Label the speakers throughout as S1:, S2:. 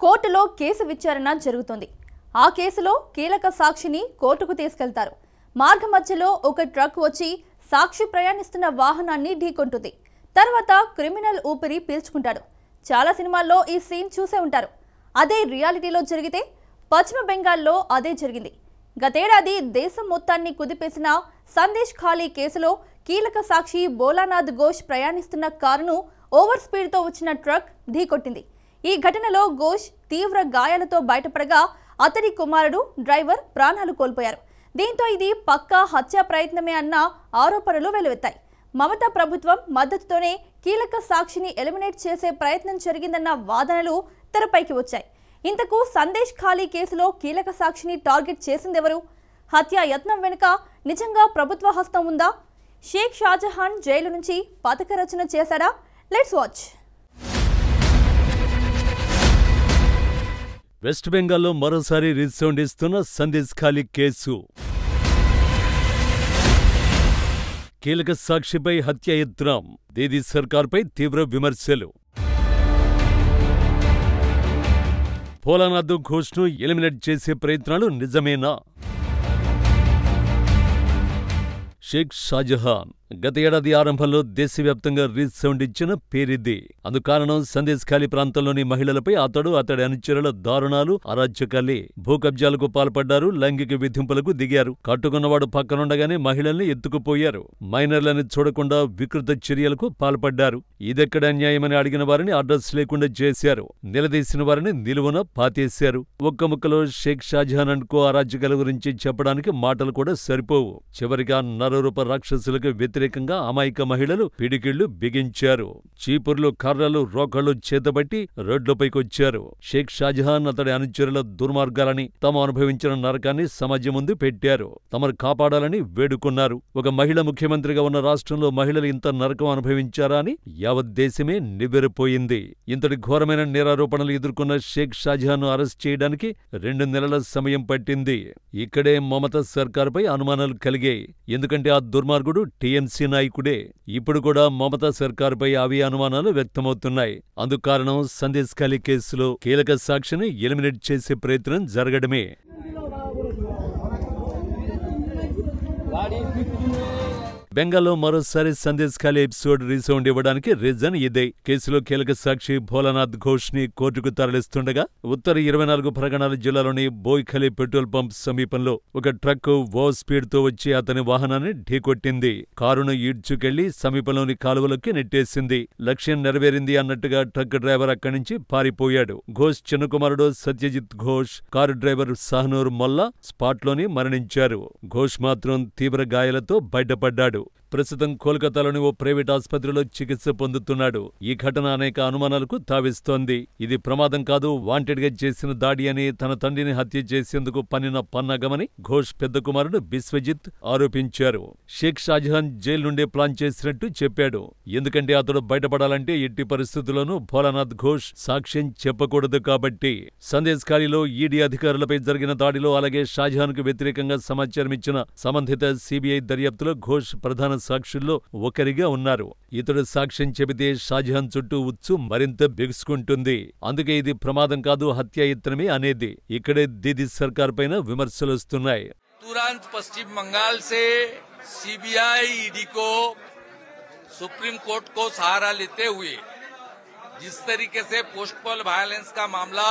S1: కోర్టులో కేసు విచారణ జరుగుతుంది. ఆ కేసులో కీలక సాక్షిని కోర్టుకు తీసుకెళ్తారు. మార్గ మధ్యలో ఒక ట్రక్ వచ్చి సాక్షి ప్రయాణిస్తున్న వాహనాన్ని ఢీకొంటుంది. తర్వాత క్రిమినల్ ఊపిరి పీల్చుకుంటాడు. చాలా సినిమాల్లో ఈ సీన్ చూసే ఉంటారు. అదే రియాలిటీలో జరిగితే పశ్చిమ బెంగాల్లో అదే జరిగింది. గతేడాది దేశం మొత్తాన్ని కుదిపేసిన సందేశ్ ఖాళీ కేసులో కీలక సాక్షి భోలానాథ్ ఘోష్ ప్రయాణిస్తున్న కారును ఓవర్ స్పీడ్తో వచ్చిన ట్రక్ ఢీకొట్టింది. ఈ ఘటనలో ఘోష్ తీవ్ర గాయాలతో బయటపడగా అతడి కుమారుడు డ్రైవర్ ప్రాణాలు కోల్పోయారు. దీంతో ఇది పక్కా హత్యా ప్రయత్నమే అన్న ఆరోపణలు వెలువెత్తాయి. మమతా ప్రభుత్వం మద్దతుతోనే కీలక సాక్షిని ఎలిమినేట్ చేసే ప్రయత్నం జరిగిందన్న వాదనలు తెరపైకి వచ్చాయి. ఇంతకు సందేశ్ ఖాళీ కేసులో కీలక సాక్షిని టార్గెట్ చేసిందెవరు? హత్యా యత్నం వెనుక నిజంగా ప్రభుత్వ హస్తం ఉందా? షేక్ షాజహాన్ జైలు నుంచి పథక రచన చేశాడా? Let's watch.
S2: వెస్ట్ బెంగాల్లో మరోసారి రీసౌండ్ ఇస్తున్న సందేశ్ ఖాళీ కేసు. కీలక సాక్షిపై హత్య యత్నం, దీదీ సర్కార్పై తీవ్ర విమర్శలు. భోలానాథ్ ఘోష్ను ఎలిమినేట్ చేసే ప్రయత్నాలు నిజమేనా? షేక్ షాజహాన్ గత ఏడాది ఆరంభంలో దేశవ్యాప్తంగా రీసౌండ్ ఇచ్చిన పేరిది. అందుకారణం సందేశ్ ఖాళీ ప్రాంతంలోని మహిళలపై అతడి అనుచరుల దారుణాలు, అరాచకాలే. భూకబ్జాలకు పాల్పడ్డారు, లైంగిక విధింపులకు దిగారు. కట్టుకున్నవాడు పక్కనుండగానే మహిళల్ని ఎత్తుకుపోయారు. మైనర్లను చూడకుండా వికృత చర్యలకు పాల్పడ్డారు. ఇదెక్కడ అన్యాయమని అడిగిన వారిని అడ్రస్ లేకుండా చేశారు. నిలదీసిన వారిని నిలువున పాతేశారు. ఒక్క ముక్కలో షేక్ షాజహాన్ అనుకో అరాచకాల గురించి చెప్పడానికి మాటలు కూడా సరిపోవు. చివరిగా నరరూప రాక్షసులకు వ్యతిరేకంగా అమాయక మహిళలు పిడికిళ్లు బిగించారు. చీపుర్లు, కర్రలు, రోకళ్లు చేతబట్టి రోడ్లపైకొచ్చారు. షేక్ షాజహాన్ అతడి అనుచరుల దుర్మార్గాలని, తాము అనుభవించిన నరకాన్ని సమాజం ముందు పెట్టారు. తమను కాపాడాలని వేడుకున్నారు. ఒక మహిళ ముఖ్యమంత్రిగా ఉన్న రాష్ట్రంలో మహిళలు ఇంత నరకం అనుభవించారా అని యావత్ దేశమే నివ్వెరపోయింది. ఇంతటి ఘోరమైన నేరారోపణలు ఎదుర్కొన్న షేక్ షాజహాన్ అరెస్ట్ చేయడానికి 2 నెలల సమయం పట్టింది. ఇక్కడే మమతా సర్కార్పై అనుమానాలు కలిగాయి. ఎందుకంటే ఆ దుర్మార్గుడు టీఎంసీ నాయకుడే. ఇప్పుడు కూడా మమతా సర్కారుపై అవే అనుమానాలు వ్యక్తమవుతున్నాయి. అందుకు కారణం సందేశ్ ఖాళీ కేసులో కీలక సాక్షిని ఎలిమినేట్ చేసే ప్రయత్నం జరగడమే. బెంగాల్లో మరోసారి సందేశ్ ఖాళీ ఎపిసోడ్ రీసౌండ్ ఇవ్వడానికి రీజన్ ఇదే. కేసులో కీలక సాక్షి భోలానాథ్ ఘోష్ ని కోర్టుకు తరలిస్తుండగా ఉత్తర 24 పరగణాల జిల్లాలోని బోయ్ఖలీ పెట్రోల్ పంప్ సమీపంలో ఒక ట్రక్ ఓవర్ స్పీడ్ తో వచ్చి అతని వాహనాన్ని ఢీకొట్టింది. కారును ఈడ్చుకెళ్లి సమీపంలోని కాలువలోకి నెట్టేసింది. లక్ష్యం నెరవేరింది అన్నట్టుగా ట్రక్ డ్రైవర్ అక్కడి నుంచి పారిపోయాడు. ఘోష్ చిన్న కుమారుడు సత్యజిత్ ఘోష్, కారు డ్రైవర్ సహనూర్ మొల్లా స్పాట్లోనే మరణించారు. ఘోష్ మాత్రం తీవ్ర గాయాలతో బయటపడ్డాడు. ప్రస్తుతం కోల్కతాలోని ఓ ప్రైవేట్ ఆసుపత్రిలో చికిత్స పొందుతున్నాడు. ఈ ఘటన అనేక అనుమానాలకు తావిస్తోంది. ఇది ప్రమాదం కాదు, వాంటెడ్ గా చేసిన దాడి అని, తన తండ్రిని హత్య చేసేందుకు పన్నిన పన్నాగమని ఘోష్ పెద్ద కుమారుడు బిశ్వజిత్ ఆరోపించారు. షేక్ షాజహాన్ జైలు నుండే ప్లాన్ చేసినట్టు చెప్పాడు. ఎందుకంటే అతడు బయటపడాలంటే ఎట్టి పరిస్థితుల్లోనూ భోలానాథ్ ఘోష్ సాక్ష్యం చెప్పకూడదు కాబట్టి. సందేశ్ ఖాళీలో ఈడీ అధికారులపై జరిగిన దాడిలో, అలాగే షాజహాన్ కు వ్యతిరేకంగా సమాచారం ఇచ్చిన సంబంధిత సిబిఐ దర్యాప్తులో ఘోష్ ప్రధాన సాక్షుల్లో ఒకరిగా ఉన్నారు. ఇతడు సాక్ష్యం చెబితే షాజహాన్ చుట్టూ ఉచ్చు మరింత బిగుసుకుంటుంది. అందుకే ఇది ప్రమాదం కాదు, హత్యాయత్నమే అనేది. ఇక్కడే దీదీ సర్కార్ పైన విమర్శలొస్తున్నాయి.
S3: तुरंत पश्चिम बंगाल से सीबीआई ईडी को सुप्रीम कोर्ट को सहारा लेते हुए जिस तरीके से पोस्टपोल वायलेंस का मामला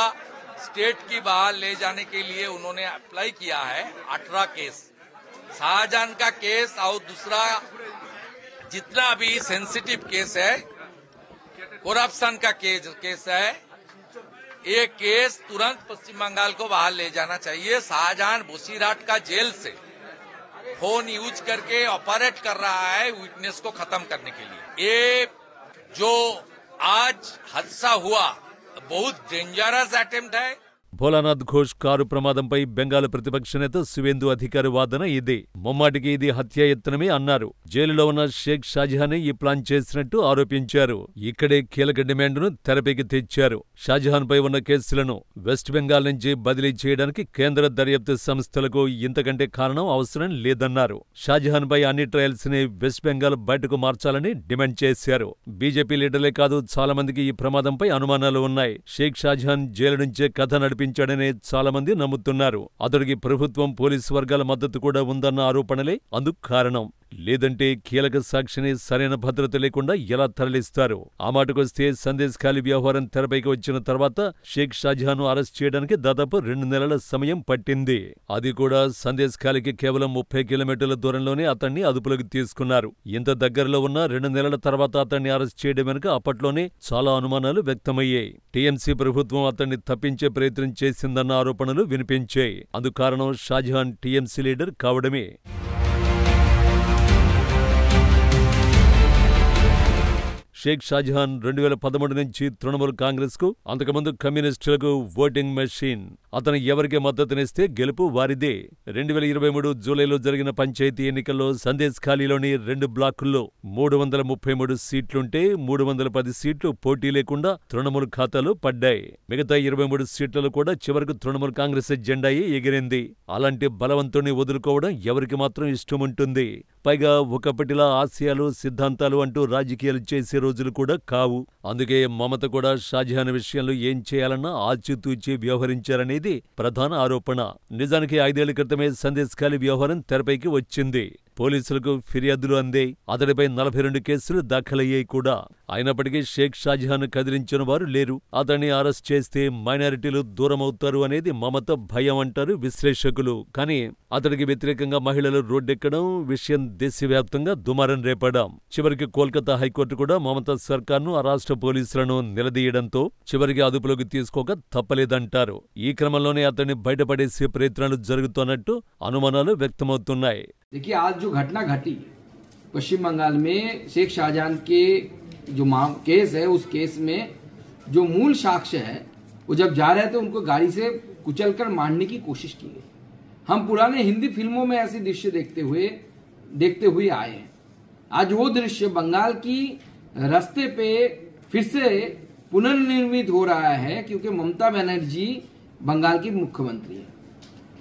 S3: स्टेट की बाहर ले जाने के लिए उन्होंने अप्लाई किया है, 18 केस, शाहजहान का केस और दूसरा जितना भी सेंसिटिव केस है, करप्शन का केस है, ये केस तुरंत पश्चिम बंगाल को बाहर ले जाना चाहिए। शाहजहान बोसीराट का जेल से फोन यूज करके ऑपरेट कर रहा है विटनेस को खत्म करने के लिए। ये जो आज हादसा हुआ बहुत डेंजरस अटेम्प्ट है।
S2: భోలానాథ్ ఘోష్ కారు ప్రమాదంపై బెంగాల్ ప్రతిపక్ష నేత సువేందు అధికారి వాదన ఇదే. ముమ్మాటికి ఇది హత్యాయత్నమే అన్నారు. జైలులో ఉన్న షేక్ షాజహానే ఈ ప్లాన్ చేసినట్టు ఆరోపించారు. ఇక్కడే కీలక డిమాండ్ను తెరపైకి తెచ్చారు. షాజహాన్పై ఉన్న కేసులను వెస్ట్ బెంగాల్ నుంచి బదిలీ చేయడానికి కేంద్ర దర్యాప్తు సంస్థలకు ఇంతకంటే కారణం అవసరం లేదన్నారు. షాజహాన్పై అన్ని ట్రయల్స్ ని వెస్ట్ బెంగాల్ బయటకు మార్చాలని డిమాండ్ చేశారు. బీజేపీ లీడర్లే కాదు, చాలా మందికి ఈ ప్రమాదంపై అనుమానాలు ఉన్నాయి. షేక్ షాజహాన్ జైలు నుంచే కథ నడిపించాడనే చాలా మంది నమ్ముతున్నారు. అతడికి ప్రభుత్వం, పోలీసు వర్గాల మద్దతు కూడా ఉందన్న ఆరోపణలే అందుకు కారణం. లేదంటే కీలక సాక్షిని సరైన భద్రత లేకుండా ఎలా తరలిస్తారు? ఆ మాటకొస్తే సందేశ్ ఖాళీ వ్యవహారం తెరపైకి వచ్చిన తర్వాత షేక్ షాజహాన్ అరెస్ట్ చేయడానికి దాదాపు 2 నెలల సమయం పట్టింది. అది కూడా సందేశ్ ఖాళీకి కేవలం 30 కిలోమీటర్ల దూరంలోనే అతన్ని అదుపులోకి తీసుకున్నారు. ఇంత దగ్గరలో ఉన్న 2 నెలల తర్వాత అతన్ని అరెస్ట్ చేయడం వెనుక అప్పట్లోనే చాలా అనుమానాలు వ్యక్తమయ్యాయి. టీఎంసీ ప్రభుత్వం అతన్ని తప్పించే ప్రయత్నం చేసిందన్న ఆరోపణలు వినిపించాయి. అందుకు కారణం షాజహాన్ టీఎంసీ లీడర్ కావడమే. షేక్ షాజహాన్ 2013 నుంచి తృణమూల్ కాంగ్రెస్ కు, అంతకుముందు కమ్యూనిస్టులకు ఓటింగ్ మెషిన్. అతను ఎవరికి మద్దతునిస్తే గెలుపు వారిదే. 2023 జూలైలో జరిగిన పంచాయతీ ఎన్నికల్లో సందేశ్ ఖాళీలోని 2 బ్లాకుల్లో 333 సీట్లుంటే 310 సీట్లు పోటీ లేకుండా తృణమూల్ ఖాతాలో పడ్డాయి. మిగతా 23 సీట్లలో కూడా చివరకు తృణమూల్ కాంగ్రెస్ జెండాయే ఎగిరింది. అలాంటి బలవంతుణ్ణి వదులుకోవడం ఎవరికి మాత్రం ఇష్టముంటుంది? పైగా ఒకప్పటిలా ఆశయాలు, సిద్ధాంతాలు అంటూ రాజకీయాలు చేసే రోజులు కూడా కావు. అందుకే మమత కూడా షాజహాన్ విషయంలో ఏం చేయాలన్నా ఆచితూచి వ్యవహరించారనేది ప్రధాన ఆరోపణ. నిజానికి 5 ఏళ్ల క్రితమే సందేశ్ ఖాళీ వ్యవహారం తెరపైకి వచ్చింది. పోలీసులకు ఫిర్యాదులు అందే. అతడిపై 42 కేసులు దాఖలయ్యాయి కూడా. అయినప్పటికీ షేక్ షాజహాన్ కదిలించిన వారు లేరు. అతన్ని అరెస్ట్ చేస్తే మైనారిటీలు దూరమవుతారు అనేది మమత భయం అంటారు విశ్లేషకులు. కానీ అతడికి వ్యతిరేకంగా మహిళలు రోడ్డెక్కడం, విషయం దేశవ్యాప్తంగా దుమారం రేపడం. చివరికి కోల్కతా హైకోర్టు కూడా మమతా సర్కార్ను, ఆ రాష్ట్ర పోలీసులను నిలదీయడంతో చివరికి అదుపులోకి తీసుకోక తప్పలేదంటారు. ఈ క్రమంలోనే అతన్ని బయటపడేసే ప్రయత్నాలు జరుగుతున్నట్టు అనుమానాలు వ్యక్తమవుతున్నాయి.
S4: देखिए, आज जो घटना घटी पश्चिम बंगाल में शेख शाहजहां के जो केस है, उस केस में जो मूल साक्ष्य है वो जब जा रहे थे उनको गाड़ी से कुचलकर मारने की कोशिश की गई। हम पुराने हिंदी फिल्मों में ऐसे दृश्य देखते हुए आए हैं। आज वो दृश्य बंगाल की रास्ते पे फिर से पुनर्निर्मित हो रहा है, क्योंकि ममता बनर्जी बंगाल की मुख्यमंत्री है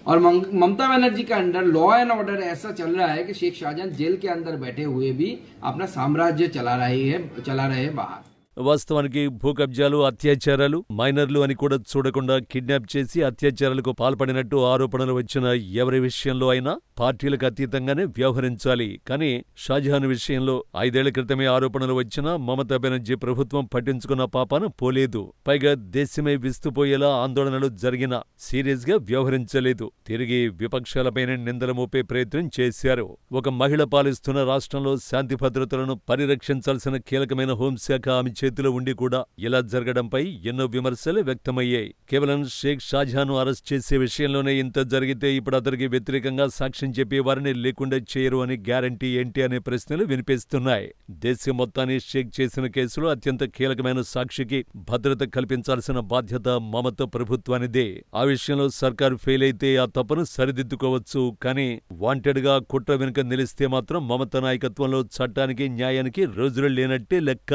S4: और ममता बनर्जी का अंडर लॉ एंड ऑर्डर ऐसा चल रहा है कि शेख शाहजहां जेल के अंदर बैठे हुए भी अपना साम्राज्य चला रहे हैं बाहर।
S2: వాస్తవానికి భూ కబ్జాలు, అత్యాచారాలు, మైనర్లు అని కూడా చూడకుండా కిడ్నాప్ చేసి అత్యాచారాలకు పాల్పడినట్టు ఆరోపణలు వచ్చిన ఎవరి విషయంలో అయినా పార్టీలకు అతీతంగానే వ్యవహరించాలి. కానీ షాజహాన్ విషయంలో 5 ఏళ్ల క్రితమే ఆరోపణలు వచ్చినా మమతా బెనర్జీ ప్రభుత్వం పట్టించుకున్న పాపాన పోలేదు. పైగా దేశమే విస్తుపోయేలా ఆందోళనలు జరిగినా సీరియస్ గా వ్యవహరించలేదు. తిరిగి విపక్షాలపైన నిందలు మోపే ప్రయత్నం చేశారు. ఒక మహిళ పాలిస్తున్న రాష్ట్రంలో శాంతి భద్రతలను పరిరక్షించాల్సిన కీలకమైన హోంశాఖ ఆమె చేతిలో ఉండి కూడా ఇలా జరగడంపై ఎన్నో విమర్శలు వ్యక్తమయ్యాయి. కేవలం షేక్ షాజహాన్ అరెస్ట్ చేసే విషయంలోనే ఇంత జరిగితే ఇప్పుడు అతనికి వ్యతిరేకంగా సాక్ష్యం చెప్పే వారిని లేకుండా చేయరు అని గ్యారంటీ ఏంటి అనే ప్రశ్నలు వినిపిస్తున్నాయి. దేశం మొత్తాన్ని షేక్ చేసిన కేసులో అత్యంత కీలకమైన సాక్షికి భద్రత కల్పించాల్సిన బాధ్యత మమతా ప్రభుత్వానిదే. ఆ విషయంలో సర్కారు ఫెయిల్ అయితే ఆ తప్పును సరిదిద్దుకోవచ్చు. కానీ వాంటెడ్ గా కుట్ర వెనుక నిలిస్తే మాత్రం మమతా నాయకత్వంలో చట్టానికి, న్యాయానికి రోజులు లేనట్టే లెక్క.